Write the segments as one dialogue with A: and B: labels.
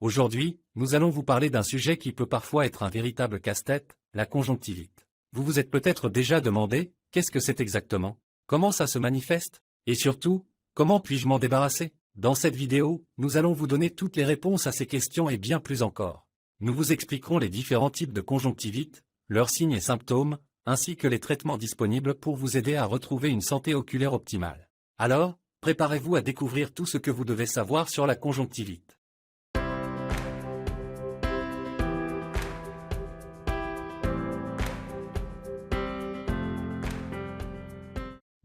A: Aujourd'hui, nous allons vous parler d'un sujet qui peut parfois être un véritable casse-tête, la conjonctivite. Vous vous êtes peut-être déjà demandé, qu'est-ce que c'est exactement? Comment ça se manifeste? Et surtout, comment puis-je m'en débarrasser? Dans cette vidéo, nous allons vous donner toutes les réponses à ces questions et bien plus encore. Nous vous expliquerons les différents types de conjonctivite, leurs signes et symptômes, ainsi que les traitements disponibles pour vous aider à retrouver une santé oculaire optimale. Alors, préparez-vous à découvrir tout ce que vous devez savoir sur la conjonctivite.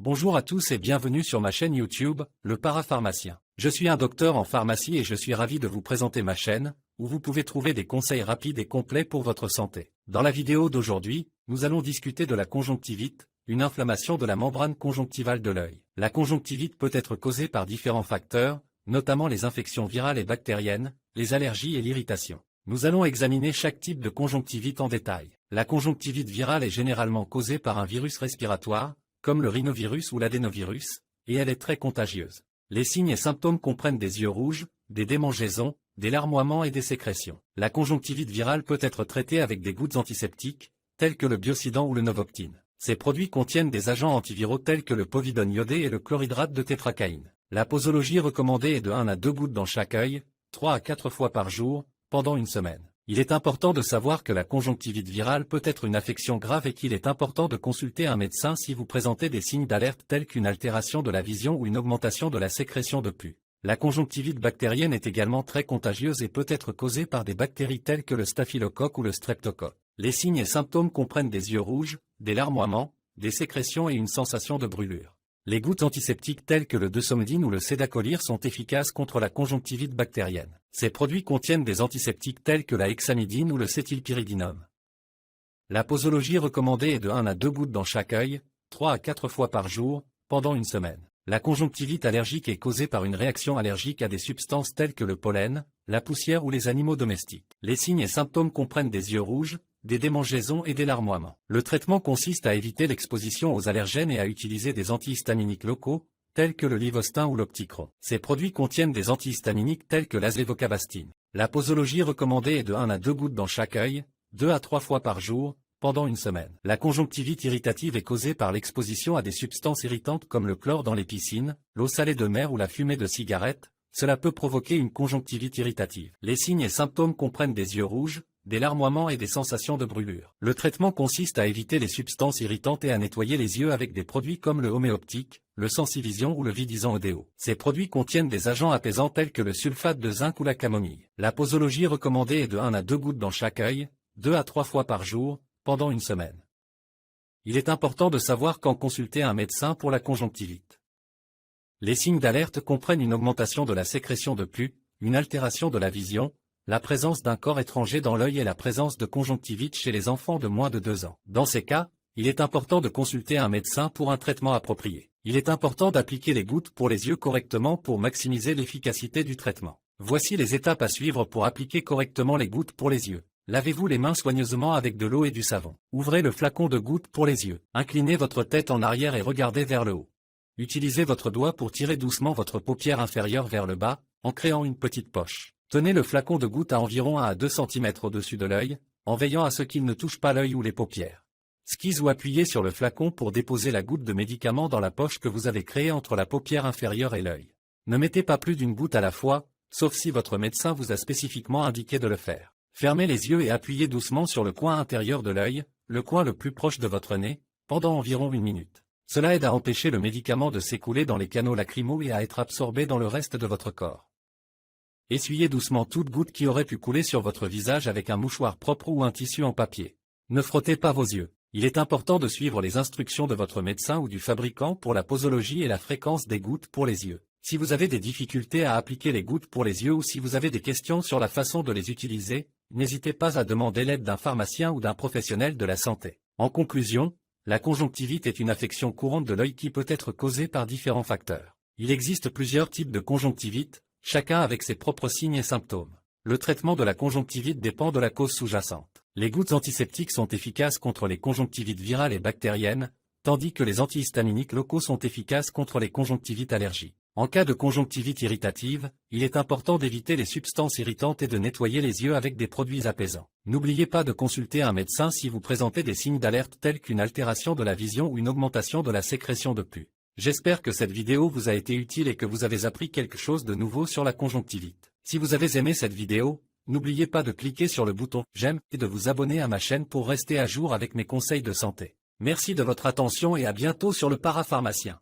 A: Bonjour à tous et bienvenue sur ma chaîne YouTube, le Parapharmacien. Je suis un docteur en pharmacie et je suis ravi de vous présenter ma chaîne, où vous pouvez trouver des conseils rapides et complets pour votre santé. Dans la vidéo d'aujourd'hui, nous allons discuter de la conjonctivite, une inflammation de la membrane conjonctivale de l'œil. La conjonctivite peut être causée par différents facteurs, notamment les infections virales et bactériennes, les allergies et l'irritation. Nous allons examiner chaque type de conjonctivite en détail. La conjonctivite virale est généralement causée par un virus respiratoire, comme le rhinovirus ou l'adénovirus, et elle est très contagieuse. Les signes et symptômes comprennent des yeux rouges, des démangeaisons, des larmoiements et des sécrétions. La conjonctivite virale peut être traitée avec des gouttes antiseptiques, telles que le Biocident ou le Novoctine. Ces produits contiennent des agents antiviraux tels que le povidone iodé et le chlorhydrate de tétracaïne. La posologie recommandée est de 1 à 2 gouttes dans chaque œil, 3 à 4 fois par jour, pendant une semaine. Il est important de savoir que la conjonctivite virale peut être une affection grave et qu'il est important de consulter un médecin si vous présentez des signes d'alerte tels qu'une altération de la vision ou une augmentation de la sécrétion de pus. La conjonctivite bactérienne est également très contagieuse et peut être causée par des bactéries telles que le staphylocoque ou le streptocoque. Les signes et symptômes comprennent des yeux rouges, des larmoiements, des sécrétions et une sensation de brûlure. Les gouttes antiseptiques telles que le Desomedine ou le Sédacolir sont efficaces contre la conjonctivite bactérienne. Ces produits contiennent des antiseptiques tels que la hexamidine ou le cétylpyridinum. La posologie recommandée est de 1 à 2 gouttes dans chaque œil, 3 à 4 fois par jour, pendant une semaine. La conjonctivite allergique est causée par une réaction allergique à des substances telles que le pollen, la poussière ou les animaux domestiques. Les signes et symptômes comprennent des yeux rouges, des démangeaisons et des larmoiements. Le traitement consiste à éviter l'exposition aux allergènes et à utiliser des antihistaminiques locaux, tels que le Livostin ou l'Opticron. Ces produits contiennent des antihistaminiques tels que l'azlévocabastine. La posologie recommandée est de 1 à 2 gouttes dans chaque œil, 2 à 3 fois par jour, pendant une semaine. La conjonctivite irritative est causée par l'exposition à des substances irritantes comme le chlore dans les piscines, l'eau salée de mer ou la fumée de cigarette. Cela peut provoquer une conjonctivite irritative. Les signes et symptômes comprennent des yeux rouges, des larmoiements et des sensations de brûlure. Le traitement consiste à éviter les substances irritantes et à nettoyer les yeux avec des produits comme le homéoptique, le Sensivision ou le Vidizan Odéo. Ces produits contiennent des agents apaisants tels que le sulfate de zinc ou la camomille. La posologie recommandée est de 1 à 2 gouttes dans chaque œil, 2 à 3 fois par jour, pendant une semaine. Il est important de savoir quand consulter un médecin pour la conjonctivite. Les signes d'alerte comprennent une augmentation de la sécrétion de pus, une altération de la vision, la présence d'un corps étranger dans l'œil et la présence de conjonctivite chez les enfants de moins de 2 ans. Dans ces cas, il est important de consulter un médecin pour un traitement approprié. Il est important d'appliquer les gouttes pour les yeux correctement pour maximiser l'efficacité du traitement. Voici les étapes à suivre pour appliquer correctement les gouttes pour les yeux. Lavez-vous les mains soigneusement avec de l'eau et du savon. Ouvrez le flacon de gouttes pour les yeux. Inclinez votre tête en arrière et regardez vers le haut. Utilisez votre doigt pour tirer doucement votre paupière inférieure vers le bas, en créant une petite poche. Tenez le flacon de gouttes à environ 1 à 2 cm au-dessus de l'œil, en veillant à ce qu'il ne touche pas l'œil ou les paupières. Squeeze ou appuyez sur le flacon pour déposer la goutte de médicament dans la poche que vous avez créée entre la paupière inférieure et l'œil. Ne mettez pas plus d'une goutte à la fois, sauf si votre médecin vous a spécifiquement indiqué de le faire. Fermez les yeux et appuyez doucement sur le coin intérieur de l'œil, le coin le plus proche de votre nez, pendant environ 1 minute. Cela aide à empêcher le médicament de s'écouler dans les canaux lacrymaux et à être absorbé dans le reste de votre corps. Essuyez doucement toute goutte qui aurait pu couler sur votre visage avec un mouchoir propre ou un tissu en papier. Ne frottez pas vos yeux. Il est important de suivre les instructions de votre médecin ou du fabricant pour la posologie et la fréquence des gouttes pour les yeux. Si vous avez des difficultés à appliquer les gouttes pour les yeux ou si vous avez des questions sur la façon de les utiliser, n'hésitez pas à demander l'aide d'un pharmacien ou d'un professionnel de la santé. En conclusion, la conjonctivite est une affection courante de l'œil qui peut être causée par différents facteurs. Il existe plusieurs types de conjonctivite, chacun avec ses propres signes et symptômes. Le traitement de la conjonctivite dépend de la cause sous-jacente. Les gouttes antiseptiques sont efficaces contre les conjonctivites virales et bactériennes, tandis que les antihistaminiques locaux sont efficaces contre les conjonctivites allergiques. En cas de conjonctivite irritative, il est important d'éviter les substances irritantes et de nettoyer les yeux avec des produits apaisants. N'oubliez pas de consulter un médecin si vous présentez des signes d'alerte tels qu'une altération de la vision ou une augmentation de la sécrétion de pus. J'espère que cette vidéo vous a été utile et que vous avez appris quelque chose de nouveau sur la conjonctivite. Si vous avez aimé cette vidéo, n'oubliez pas de cliquer sur le bouton « J'aime » et de vous abonner à ma chaîne pour rester à jour avec mes conseils de santé. Merci de votre attention et à bientôt sur le Parapharmacien.